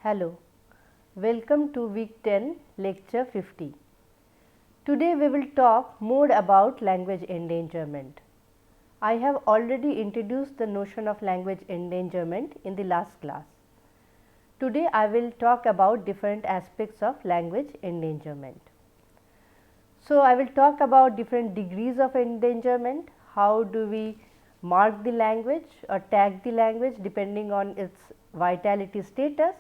Hello, welcome to week 10 lecture 50. Today we will talk more about language endangerment. I have already introduced the notion of language endangerment in the last class. Today I will talk about different aspects of language endangerment. So I will talk about different degrees of endangerment, how do we mark the language or tag the language depending on its vitality status.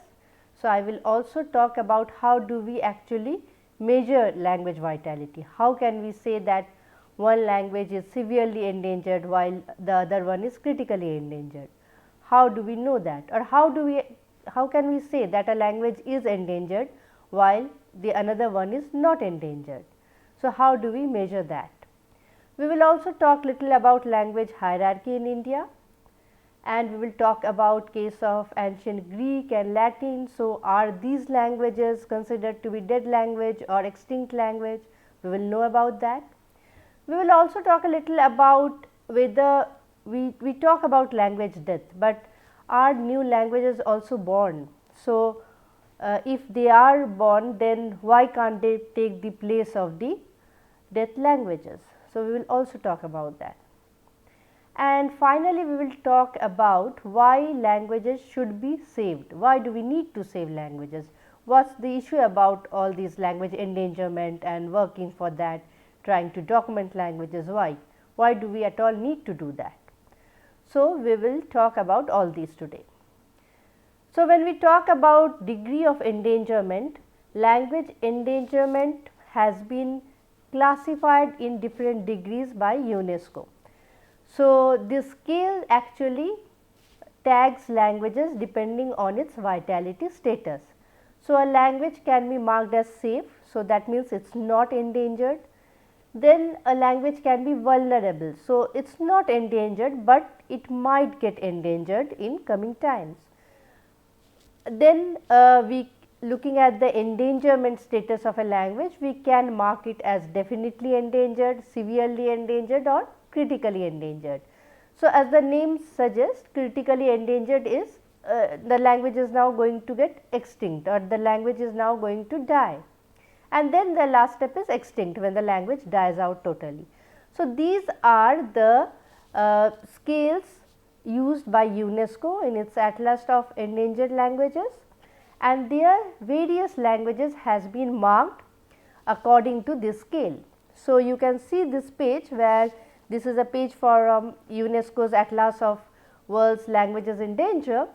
So I will also talk about how do we actually measure language vitality, how can we say that one language is severely endangered while the other one is critically endangered. How do we know that, or how can we say that a language is endangered while the another one is not endangered. So how do we measure that? We will also talk little about language hierarchy in India, and we will talk about case of ancient Greek and Latin. So are these languages considered to be dead language or extinct language? We will know about that. We will also talk a little about whether we talk about language death, but are new languages also born? So if they are born, then why can't they take the place of the death languages? So we will also talk about that. And finally, we will talk about why languages should be saved. Why do we need to save languages? What's the issue about all these language endangerment and working for that, trying to document languages? Why? Why do we at all need to do that? So we will talk about all these today. So when we talk about degree of endangerment, language endangerment has been classified in different degrees by UNESCO. So this scale actually tags languages depending on its vitality status. So a language can be marked as safe, so that means it is not endangered. Then a language can be vulnerable, so it is not endangered, but it might get endangered in coming times. Then we looking at the endangerment status of a language, we can mark it as definitely endangered, severely endangered, or critically endangered. So as the name suggests, critically endangered is the language is now going to get extinct, or the language is now going to die. And then the last step is extinct, when the language dies out totally. So these are the scales used by UNESCO in its Atlas of Endangered Languages, and their various languages has been marked according to this scale. So you can see this page, where this is a page for UNESCO's Atlas of World's Languages in Danger,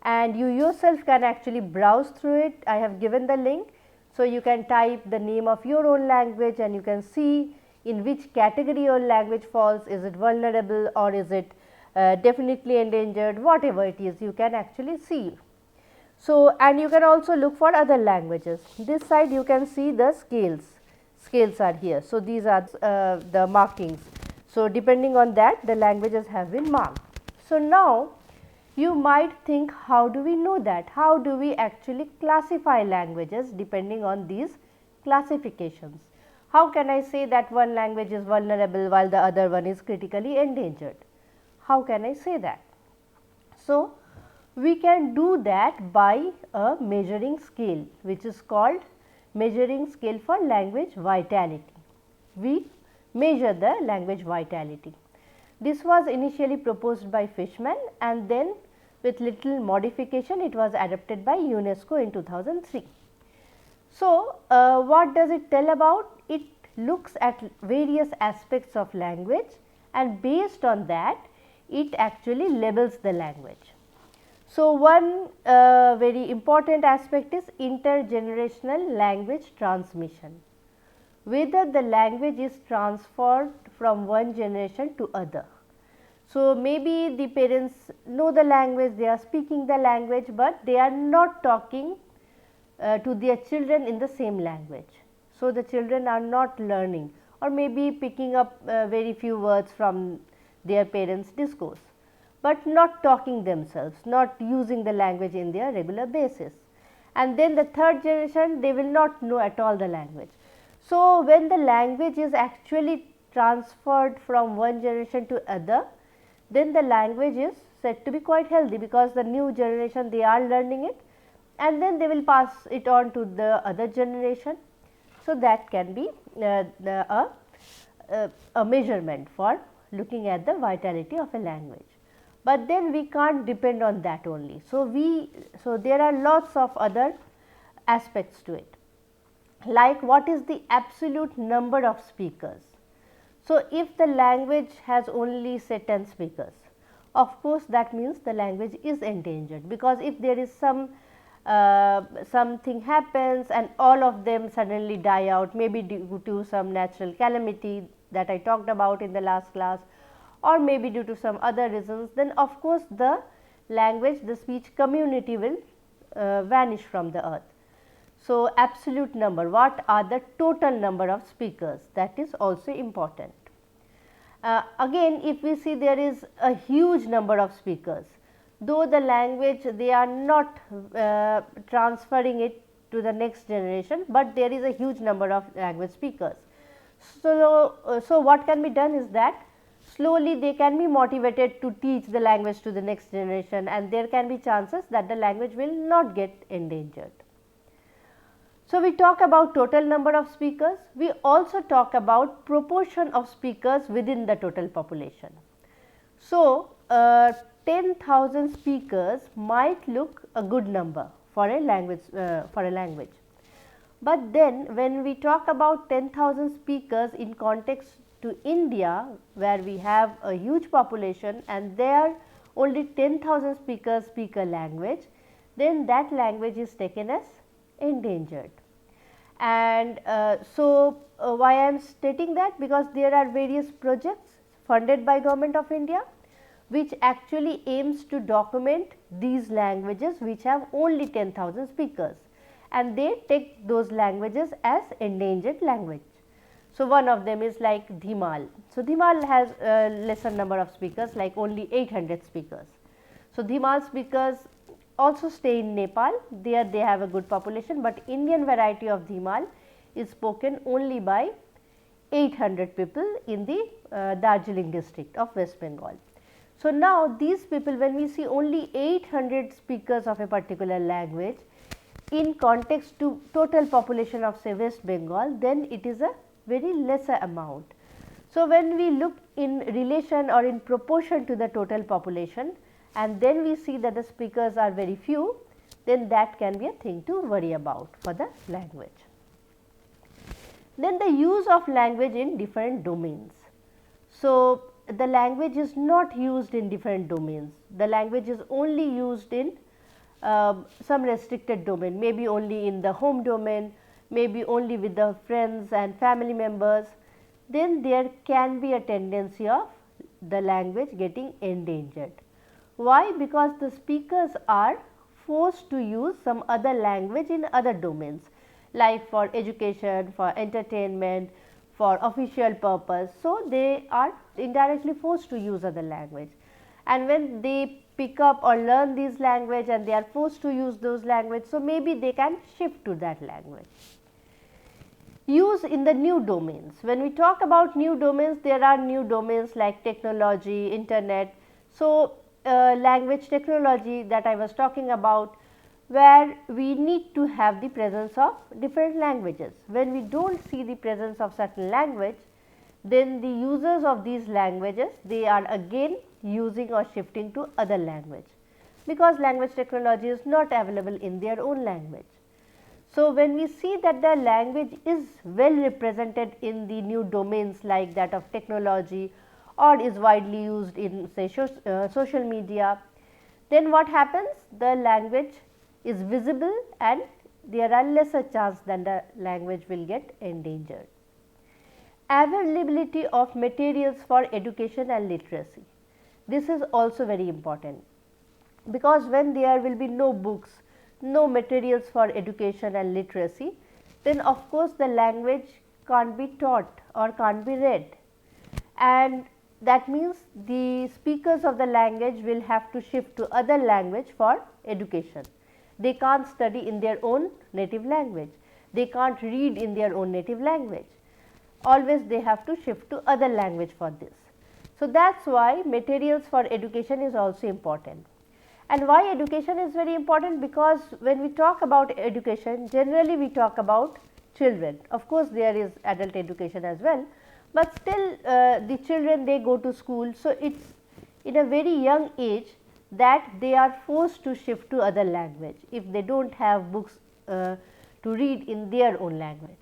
and you yourself can actually browse through it. I have given the link. So you can type the name of your own language and you can see in which category your language falls. Is it vulnerable, or is it definitely endangered? Whatever it is, you can actually see. So and you can also look for other languages. This side you can see the scales are here. So these are the markings. So depending on that, the languages have been marked. So now you might think, how do we know that? How do we actually classify languages depending on these classifications? How can I say that one language is vulnerable while the other one is critically endangered? How can I say that? So we can do that by a measuring scale, which is called measuring scale for language vitality. We measure the language vitality. This was initially proposed by Fishman, and then with little modification it was adopted by UNESCO in 2003. So what does it tell about? It looks at various aspects of language, and based on that it actually labels the language. So one very important aspect is intergenerational language transmission, whether the language is transferred from one generation to other. So maybe the parents know the language, they are speaking the language, but they are not talking to their children in the same language. So the children are not learning, or maybe picking up very few words from their parents' discourse, but not talking themselves, not using the language in their regular basis. And then the third generation, they will not know at all the language. So when the language is actually transferred from one generation to other, then the language is said to be quite healthy, because the new generation, they are learning it and then they will pass it on to the other generation. So, that can be a measurement for looking at the vitality of a language. But then we can't depend on that only. So there are lots of other aspects to it, like what is the absolute number of speakers. So, if the language has only say 10 speakers, of course, that means the language is endangered, because if there is something happens and all of them suddenly die out, maybe due to some natural calamity that I talked about in the last class, or maybe due to some other reasons, then of course, the language, the speech community will vanish from the earth. So, absolute number, what are the total number of speakers, that is also important. Again, if we see there is a huge number of speakers, though the language they are not transferring it to the next generation, but there is a huge number of language speakers. So what can be done is that slowly they can be motivated to teach the language to the next generation, and there can be chances that the language will not get endangered. So, we talk about total number of speakers, we also talk about proportion of speakers within the total population. So, 10,000 speakers might look a good number for a language. But then when we talk about 10,000 speakers in context to India, where we have a huge population and there only 10,000 speakers speak a language, then that language is taken as endangered. And why I am stating that? Because there are various projects funded by Government of India, which actually aims to document these languages which have only 10,000 speakers, and they take those languages as endangered language. So, one of them is like Dhimal. So, Dhimal has a lesser number of speakers, like only 800 speakers. So, Dhimal speakers also stay in Nepal, there they have a good population, but Indian variety of Dhimal is spoken only by 800 people in the Darjeeling district of West Bengal. So, now these people, when we see only 800 speakers of a particular language in context to total population of say West Bengal, then it is a very lesser amount. So, when we look in relation or in proportion to the total population, and then we see that the speakers are very few, then that can be a thing to worry about for the language. Then the use of language in different domains. So, the language is not used in different domains, the language is only used in some restricted domain, maybe only in the home domain, maybe only with the friends and family members, then there can be a tendency of the language getting endangered. Why? Because the speakers are forced to use some other language in other domains, like for education, for entertainment, for official purpose. So, they are indirectly forced to use other language, and when they pick up or learn these language and they are forced to use those language, so maybe they can shift to that language. Use in the new domains. When we talk about new domains, there are new domains like technology, internet. So, language technology that I was talking about, where we need to have the presence of different languages. When we do not see the presence of certain language, then the users of these languages, they are again using or shifting to other language, because language technology is not available in their own language. So, when we see that the language is well represented in the new domains like that of technology, or is widely used in say social media, then what happens? The language is visible and there are lesser chance that the language will get endangered. Availability of materials for education and literacy. This is also very important, because when there will be no books, no materials for education and literacy, then of course the language can't be taught or can't be read, and that means the speakers of the language will have to shift to other language for education. They can't study in their own native language, they can't read in their own native language, always they have to shift to other language for this. So, that is why materials for education is also important. And why education is very important? Because when we talk about education, generally we talk about children. Of course, there is adult education as well, but still the children, they go to school. So, it is in a very young age that they are forced to shift to other language if they do not have books to read in their own language.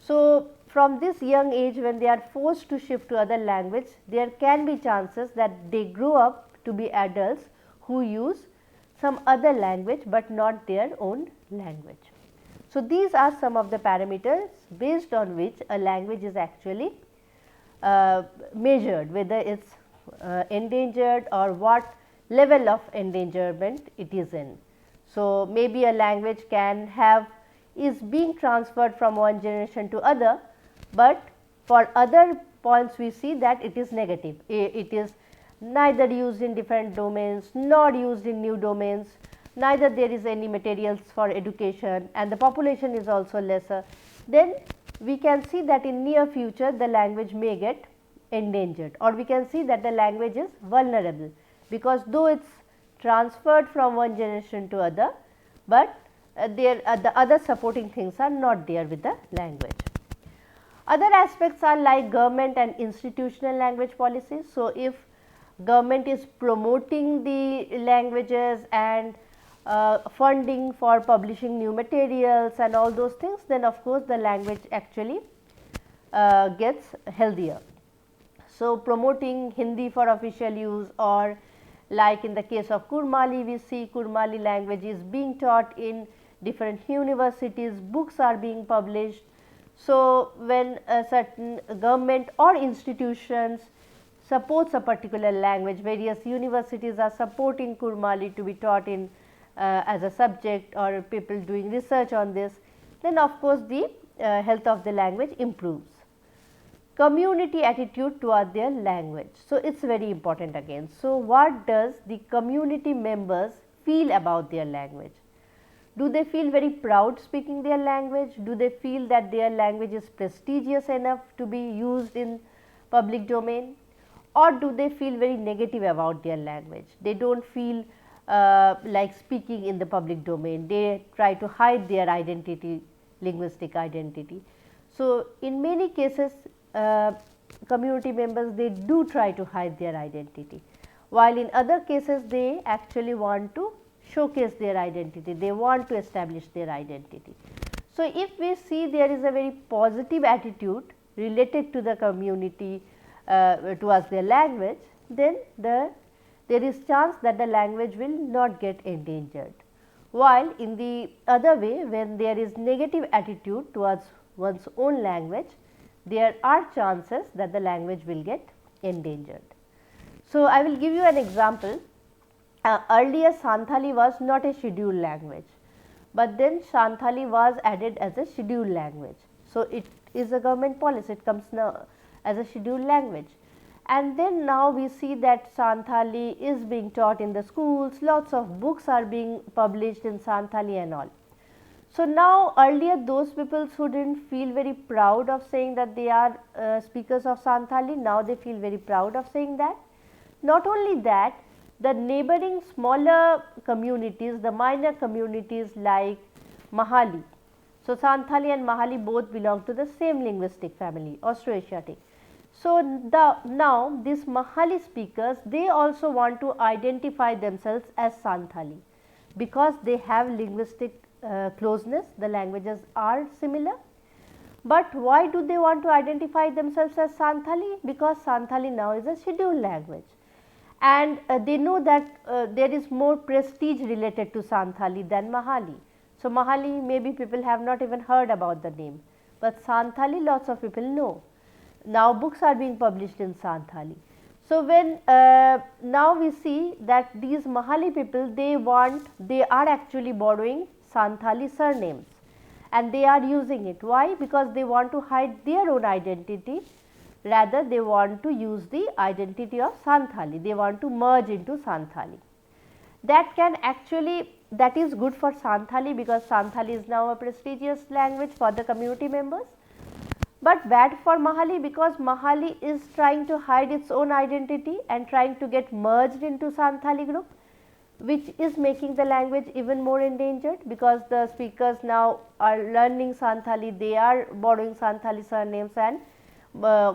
So, from this young age, when they are forced to shift to other language, there can be chances that they grow up to be adults who use some other language, but not their own language. So, these are some of the parameters based on which a language is actually measured, whether it is endangered or what level of endangerment it is in. So, maybe a language can have is being transferred from one generation to other, but for other points we see that it is negative. It is neither used in different domains nor used in new domains, neither there is any materials for education, and the population is also lesser. Then we can see that in near future the language may get endangered, or we can see that the language is vulnerable, because though it is transferred from one generation to other, but the other supporting things are not there with the language. Other aspects are like government and institutional language policies. So, if government is promoting the languages and funding for publishing new materials and all those things, then of course, the language actually gets healthier. So, promoting Hindi for official use, or like in the case of Kurmali, we see Kurmali language is being taught in different universities, books are being published. So, when a certain government or institutions supports a particular language, various universities are supporting Kurmali to be taught in as a subject, or people doing research on this, then of course, the health of the language improves. Community attitude toward their language. So, it is very important again. So, what does the community members feel about their language? Do they feel very proud speaking their language? Do they feel that their language is prestigious enough to be used in public domain, or do they feel very negative about their language? They do not feel like speaking in the public domain, they try to hide their identity, linguistic identity. So, in many cases community members, they do try to hide their identity, while in other cases they actually want to showcase their identity, they want to establish their identity. So, if we see there is a very positive attitude related to the community towards their language, then there is chance that the language will not get endangered. While in the other way, when there is negative attitude towards one's own language, there are chances that the language will get endangered. So, I will give you an example. Earlier Santhali was not a scheduled language, but then Santhali was added as a scheduled language. So, it is a government policy, it comes now as a scheduled language, and then now we see that Santhali is being taught in the schools, lots of books are being published in Santhali and all. So, now earlier those people who did not feel very proud of saying that they are speakers of Santhali, now they feel very proud of saying that. Not only that, the neighboring smaller communities, the minor communities like Mahali. So, Santhali and Mahali both belong to the same linguistic family, Austroasiatic. So, now these Mahali speakers, they also want to identify themselves as Santhali, because they have linguistic closeness, the languages are similar. But why do they want to identify themselves as Santhali? Because Santhali now is a scheduled language, and they know that there is more prestige related to Santhali than Mahali. So, Mahali maybe people have not even heard about the name, but Santhali lots of people know. Now, books are being published in Santhali. So, when now we see that these Mahali people, they are actually borrowing Santhali surnames and they are using it. Why? Because they want to hide their own identity, rather they want to use the identity of Santhali, they want to merge into Santhali. That can actually, that is good for Santhali, because Santhali is now a prestigious language for the community members, but bad for Mahali, because Mahali is trying to hide its own identity and trying to get merged into Santhali group. which is making the language even more endangered, because the speakers now are learning Santhali, they are borrowing Santhali surnames and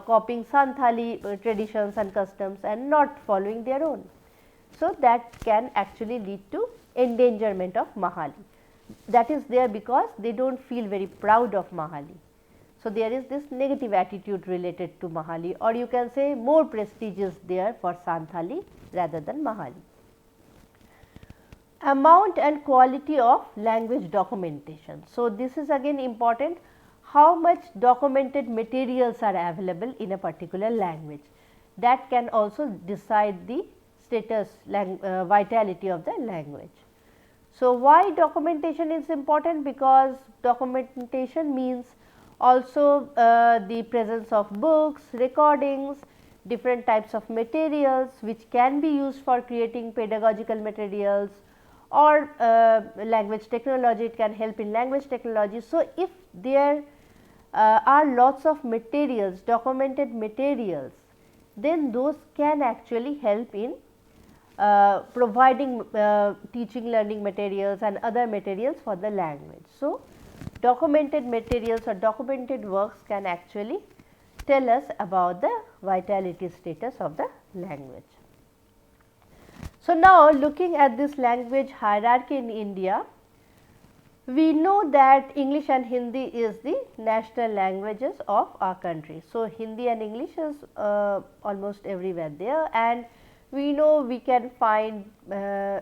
copying Santhali traditions and customs and not following their own. So, that can actually lead to endangerment of Mahali. That is there because they do not feel very proud of Mahali. So, there is this negative attitude related to Mahali, or you can say more prestige is there for Santhali rather than Mahali. Amount and quality of language documentation. So, this is again important, how much documented materials are available in a particular language, that can also decide the status vitality of the language. So, why documentation is important? Because documentation means also the presence of books, recordings, different types of materials which can be used for creating pedagogical materials or language technology. It can help in language technology. So, if there are lots of materials, documented materials, then those can actually help in providing teaching learning materials and other materials for the language. So, documented materials or documented works can actually tell us about the vitality status of the language. So, now looking at this language hierarchy in India, we know that English and Hindi is the national languages of our country. So, Hindi and English is almost everywhere there, and we know we can find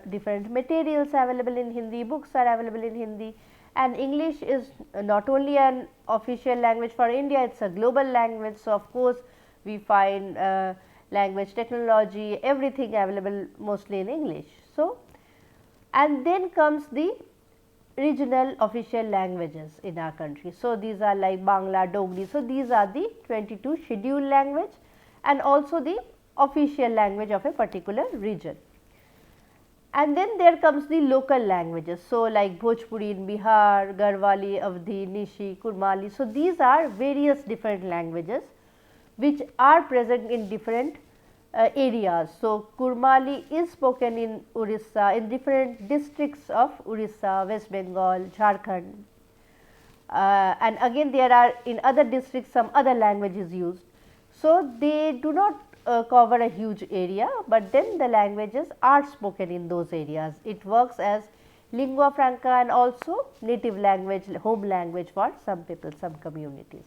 different materials available in Hindi, books are available in Hindi, and English is not only an official language for India, it is a global language. So, of course, we find language technology, everything available mostly in English. So, and then comes the regional official languages in our country. So, these are like Bangla, Dogri. So, these are the 22 scheduled language and also the official language of a particular region. And then there comes the local languages. So, like Bhojpuri in Bihar, Garhwali, Avdhi, Nishi, Kurmali. So, these are various different languages which are present in different areas. So, Kurmali is spoken in Orissa, in different districts of Orissa, West Bengal, Jharkhand, and again there are in other districts some other languages used. So, they do not cover a huge area, but then the languages are spoken in those areas. It works as lingua franca and also native language, home language for some people, some communities.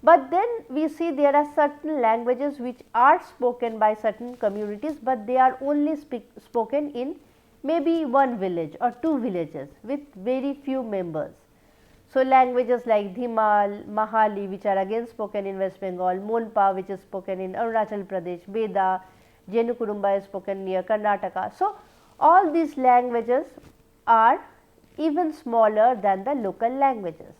But then we see there are certain languages which are spoken by certain communities, but they are only spoken in maybe one village or two villages with very few members. So, languages like Dhimal, Mahali, which are again spoken in West Bengal, Monpa, which is spoken in Arunachal Pradesh, Beda, Jenu Kurumba is spoken near Karnataka. So, all these languages are even smaller than the local languages.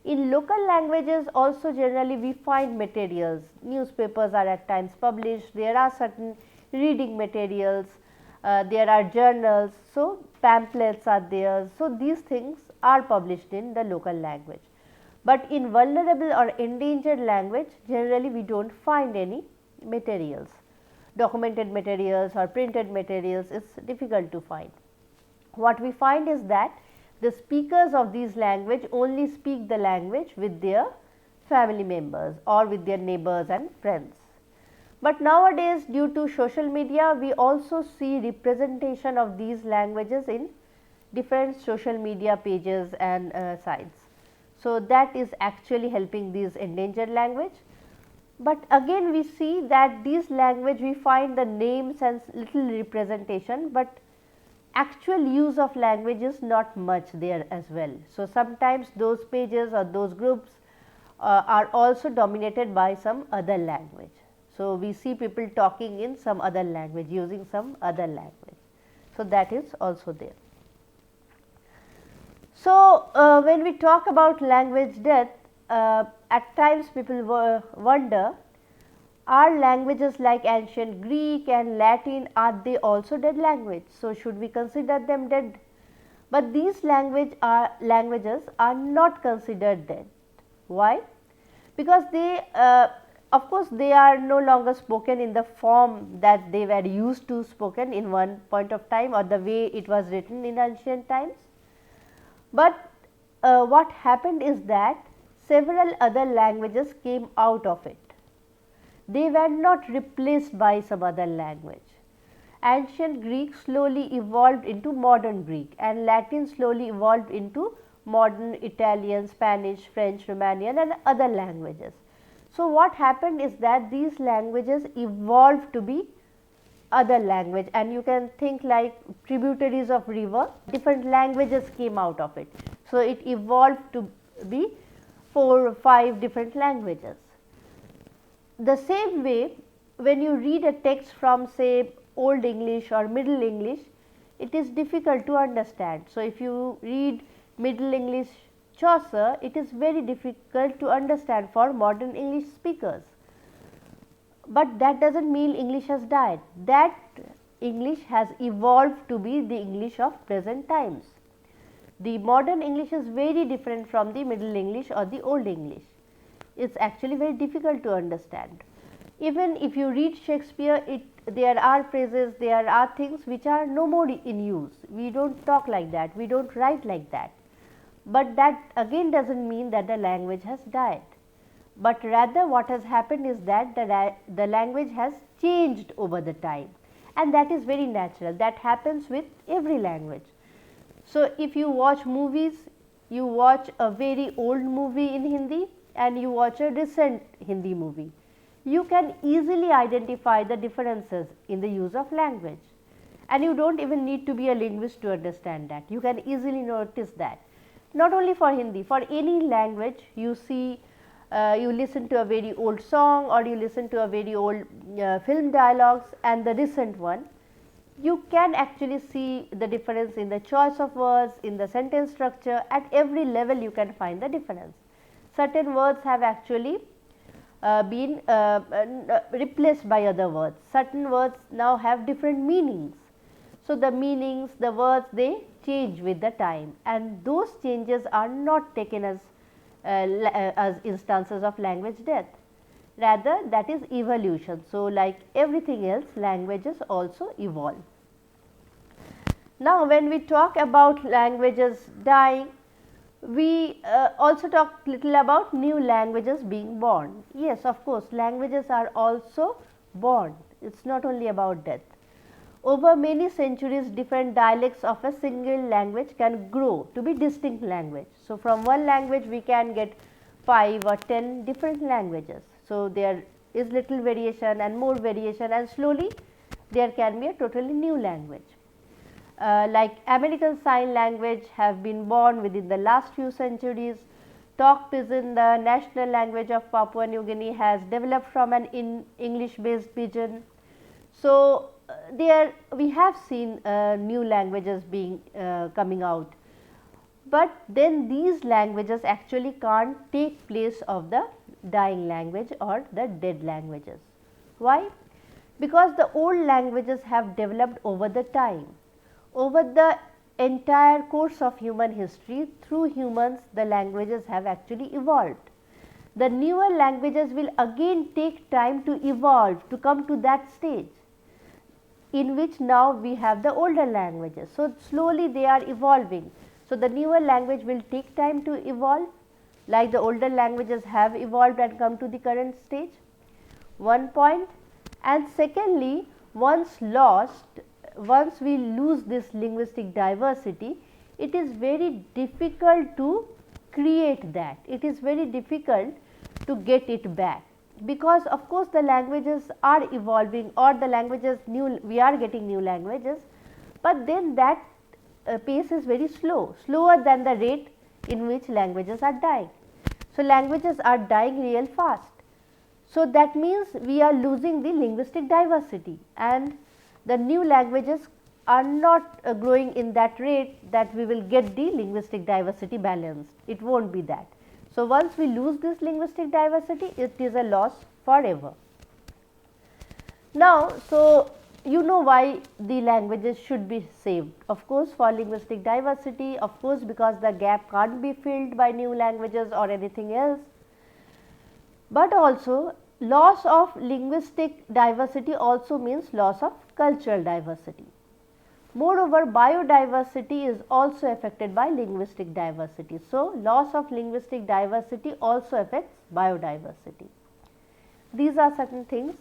In local languages also generally we find materials, newspapers are at times published, there are certain reading materials, there are journals, so pamphlets are there. So, these things are published in the local language, but in vulnerable or endangered language generally we do not find any materials, documented materials or printed materials is difficult to find. What we find is that the speakers of these language only speak the language with their family members or with their neighbors and friends. But nowadays due to social media we also see representation of these languages in different social media pages and sites. So, that is actually helping these endangered language. But again we see that these language we find the names and little representation, but actual use of language is not much there as well. So, sometimes those pages or those groups are also dominated by some other language. So, we see people talking in some other language, using some other language. So, that is also there. So, when we talk about language death, at times people wonder, are languages like ancient Greek and Latin, are they also dead language? So, should we consider them dead? But these languages are not considered dead. Why? Because they of course, they are no longer spoken in the form that they were used to spoken in one point of time or the way it was written in ancient times. But what happened is that several other languages came out of it. They were not replaced by some other language. Ancient Greek slowly evolved into modern Greek, and Latin slowly evolved into modern Italian, Spanish, French, Romanian and other languages. So, what happened is that these languages evolved to be other language, and you can think like tributaries of river, different languages came out of it. So, it evolved to be 4 or 5 different languages. The same way, when you read a text from say Old English or Middle English, it is difficult to understand. So, if you read Middle English Chaucer, it is very difficult to understand for modern English speakers. But that does not mean English has died. That English has evolved to be the English of present times. The modern English is very different from the Middle English or the Old English. It is actually very difficult to understand. Even if you read Shakespeare, there are phrases, there are things which are no more in use. We do not talk like that, we do not write like that. But that again does not mean that the language has died. But rather what has happened is that the language has changed over the time, and that is very natural. That happens with every language. So, if you watch movies, you watch a very old movie in Hindi and you watch a recent Hindi movie, you can easily identify the differences in the use of language, and you do not even need to be a linguist to understand that. You can easily notice that. Not only for Hindi, for any language you see, you listen to a very old song or you listen to a very old film dialogues and the recent one, you can actually see the difference in the choice of words, in the sentence structure. At every level you can find the difference. Certain words have actually been replaced by other words. Certain words now have different meanings. So, the meanings, the words, they change with the time, and those changes are not taken as instances of language death. Rather, that is evolution. So, like everything else, languages also evolve. Now, when we talk about languages dying, we also talk little about new languages being born. Yes, of course, languages are also born. It is not only about death. Over many centuries, different dialects of a single language can grow to be distinct language. So, from one language we can get 5 or 10 different languages. So, there is little variation and more variation, and slowly there can be a totally new language. Like American Sign Language have been born within the last few centuries. Tok Pigeon, the national language of Papua New Guinea, has developed from an English based pidgin. So, there we have seen new languages being coming out, but then these languages actually can't take place of the dying language or the dead languages. Why? Because the old languages have developed over the time. Over the entire course of human history, through humans, the languages have actually evolved. The newer languages will again take time to evolve, to come to that stage in which now we have the older languages. So, slowly they are evolving. So, the newer language will take time to evolve, like the older languages have evolved and come to the current stage. One point. And secondly, once we lose this linguistic diversity, it is very difficult to create that. It is very difficult to get it back, because of course the languages are evolving, or the languages we are getting new languages, but then that pace is very slow, slower than the rate in which languages are dying. So, languages are dying real fast. So, that means we are losing the linguistic diversity, and the new languages are not growing in that rate that we will get the linguistic diversity balanced. It will not be that. So, once we lose this linguistic diversity, it is a loss forever. Now, so you know why the languages should be saved. Of course, for linguistic diversity, of course, because the gap can't be filled by new languages or anything else, but also loss of linguistic diversity also means loss of cultural diversity. Moreover, biodiversity is also affected by linguistic diversity. So, loss of linguistic diversity also affects biodiversity. These are certain things.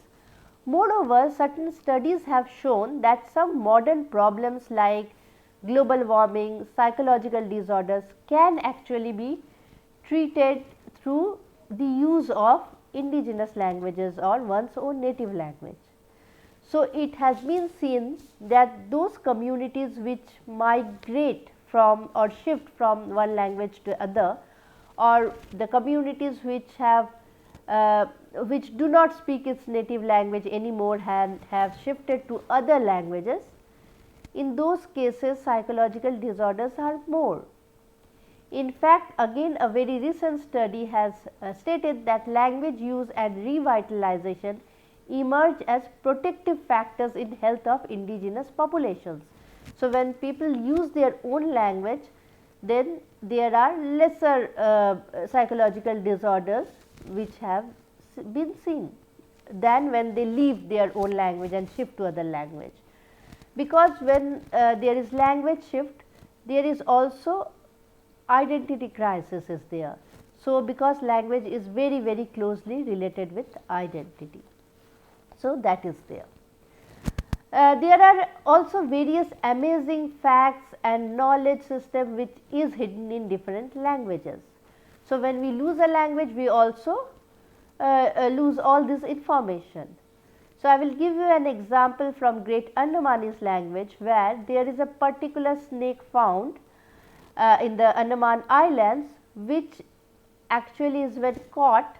Moreover, certain studies have shown that some modern problems like global warming, psychological disorders can actually be treated through the use of indigenous languages or one's own native language. So, it has been seen that those communities which migrate from or shift from one language to other, or the communities which have which do not speak its native language anymore and have shifted to other languages, in those cases psychological disorders are more. In fact, again a very recent study has stated that language use and revitalization emerge as protective factors in health of indigenous populations. So, when people use their own language, then there are lesser psychological disorders which have been seen than when they leave their own language and shift to other language. Because when there is language shift, there is also identity crisis is there. So, because language is very closely related with identity. So, that is there. There are also various amazing facts and knowledge system which is hidden in different languages. So, when we lose a language, we also lose all this information. So, I will give you an example from Great Andamanese language, where there is a particular snake found in the Andaman Islands, which actually is when caught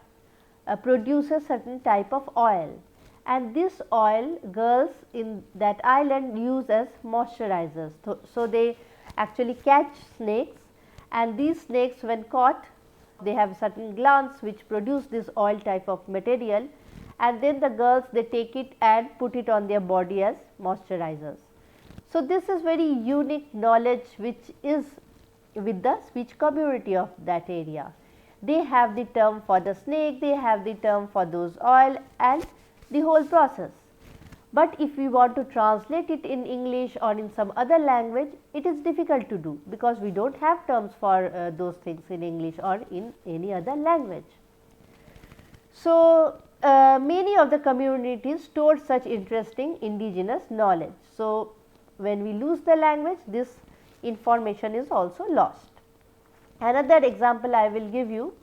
produces certain type of oil, and this oil girls in that island use as moisturizers. So, they actually catch snakes, and these snakes when caught, they have certain glands which produce this oil type of material, and then the girls they take it and put it on their body as moisturizers. So, this is very unique knowledge which is with the speech community of that area. They have the term for the snake, they have the term for those oil and the whole process. But if we want to translate it in English or in some other language, it is difficult to do, because we do not have terms for those things in English or in any other language. So, many of the communities store such interesting indigenous knowledge. So, when we lose the language, this information is also lost. Another example I will give you,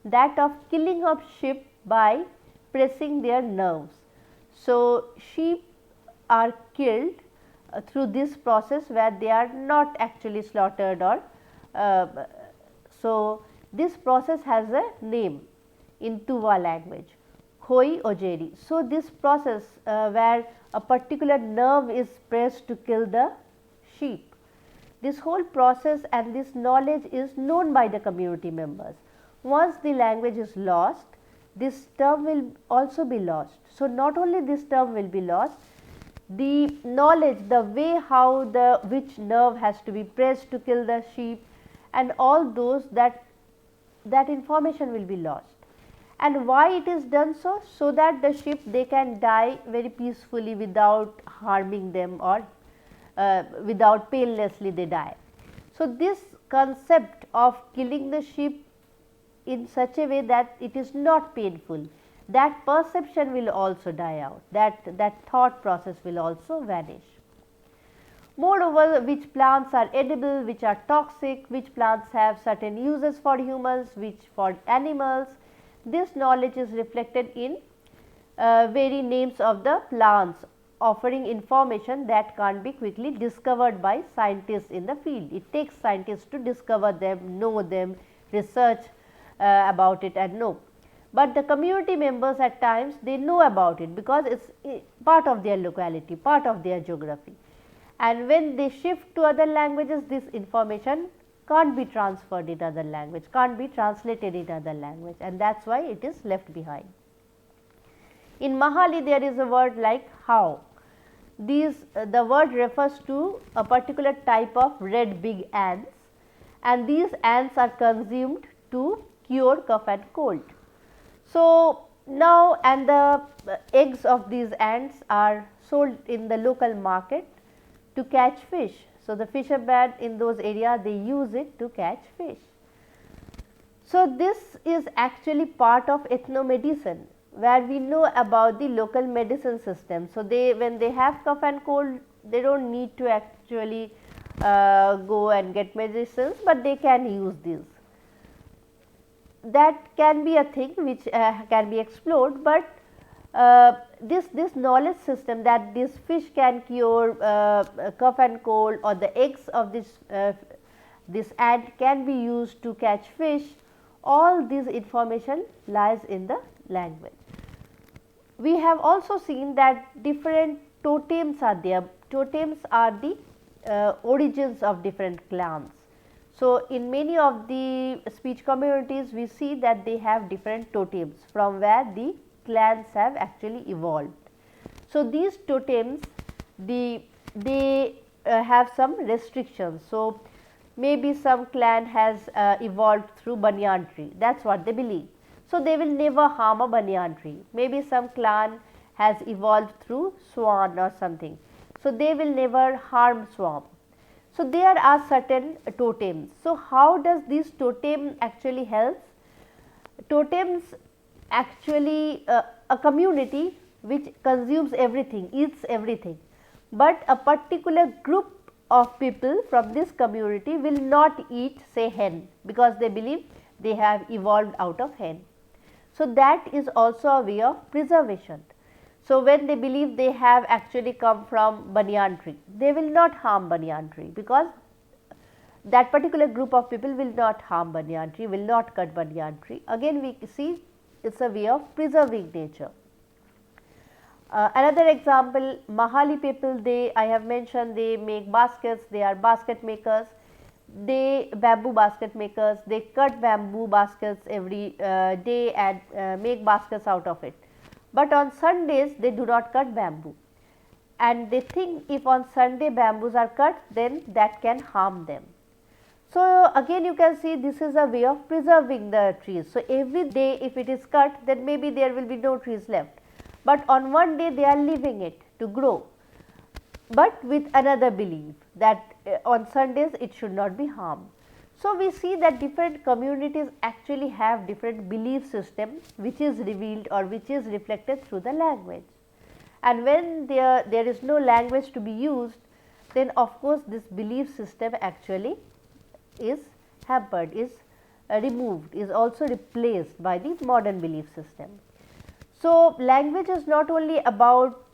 that of killing of sheep by pressing their nerves. So, sheep are killed through this process where they are not actually slaughtered or so this process has a name in Tuva language, Khoi Ojeri. So, this process where a particular nerve is pressed to kill the sheep, this whole process and this knowledge is known by the community members. Once the language is lost, this term will also be lost. So, not only this term will be lost, the knowledge, the way how the which nerve has to be pressed to kill the sheep and all those, that information will be lost. And why it is done so? So that the sheep they can die very peacefully without harming them, or without painlessly they die. So, this concept of killing the sheep in such a way that it is not painful, that perception will also die out, that thought process will also vanish. Moreover, which plants are edible, which are toxic, which plants have certain uses for humans, which for animals, this knowledge is reflected in very names of the plants, offering information that can't be quickly discovered by scientists in the field. It takes scientists to discover them, know them, research about it and know. But the community members at times they know about it, because it is part of their locality, part of their geography. And when they shift to other languages, this information can't be transferred in other language, can't be translated in other language, and that is why it is left behind. In Mahali there is a word like how. The word refers to a particular type of red big ants, and these ants are consumed to cure cough and cold. So, Now, and the eggs of these ants are sold in the local market to catch fish. So, the fishermen in those areas, they use it to catch fish. So, this is actually part of ethnomedicine, where we know about the local medicine system. So, they when they have cough and cold, they do not need to actually go and get medicines, but they can use these. That can be a thing which can be explored, but this knowledge system that this fish can cure cough and cold, or the eggs of this ant can be used to catch fish, all this information lies in the language. We have also seen that different totems are there. Totems are the origins of different clans. So, in many of the speech communities, we see that they have different totems from where the clans have actually evolved. So, these totems they have some restrictions. So, maybe some clan has evolved through banyan tree, that is what they believe. So, they will never harm a banyan tree. Maybe some clan has evolved through swan or something. So, they will never harm swan. So, there are certain totems. So, how does this totem actually helps? Totems actually a community which consumes everything, eats everything, but a particular group of people from this community will not eat, say, hen, because they believe they have evolved out of hen. So, that is also a way of preservation. So, when they believe they have actually come from banyan tree, they will not harm banyan tree, because that particular group of people will not harm banyan tree, will not cut banyan tree. Again we see it is a way of preserving nature. Another example, Mahali people, I have mentioned, they make baskets, they are basket makers, they bamboo basket makers, they cut bamboo baskets every day and make baskets out of it. But on Sundays they do not cut bamboo, and they think if on Sunday bamboos are cut, then that can harm them. So, again you can see this is a way of preserving the trees. So, every day if it is cut, then maybe there will be no trees left, but on one day they are leaving it to grow, but with another belief that on Sundays it should not be harmed. So, we see that different communities actually have different belief system which is revealed or which is reflected through the language, and when there is no language to be used, then of course this belief system actually is hampered, is removed, is also replaced by the modern belief system. So, language is not only about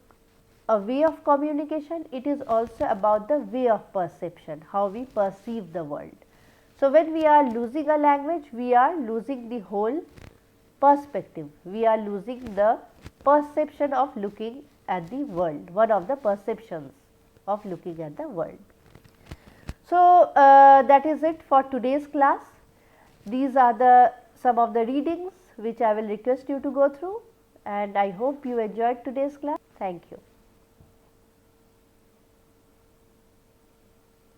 a way of communication, it is also about the way of perception, how we perceive the world. So, when we are losing a language, we are losing the whole perspective, we are losing the perception of looking at the world, one of the perceptions of looking at the world. So, that is it for today's class. These are some of the readings which I will request you to go through, and I hope you enjoyed today's class. Thank you.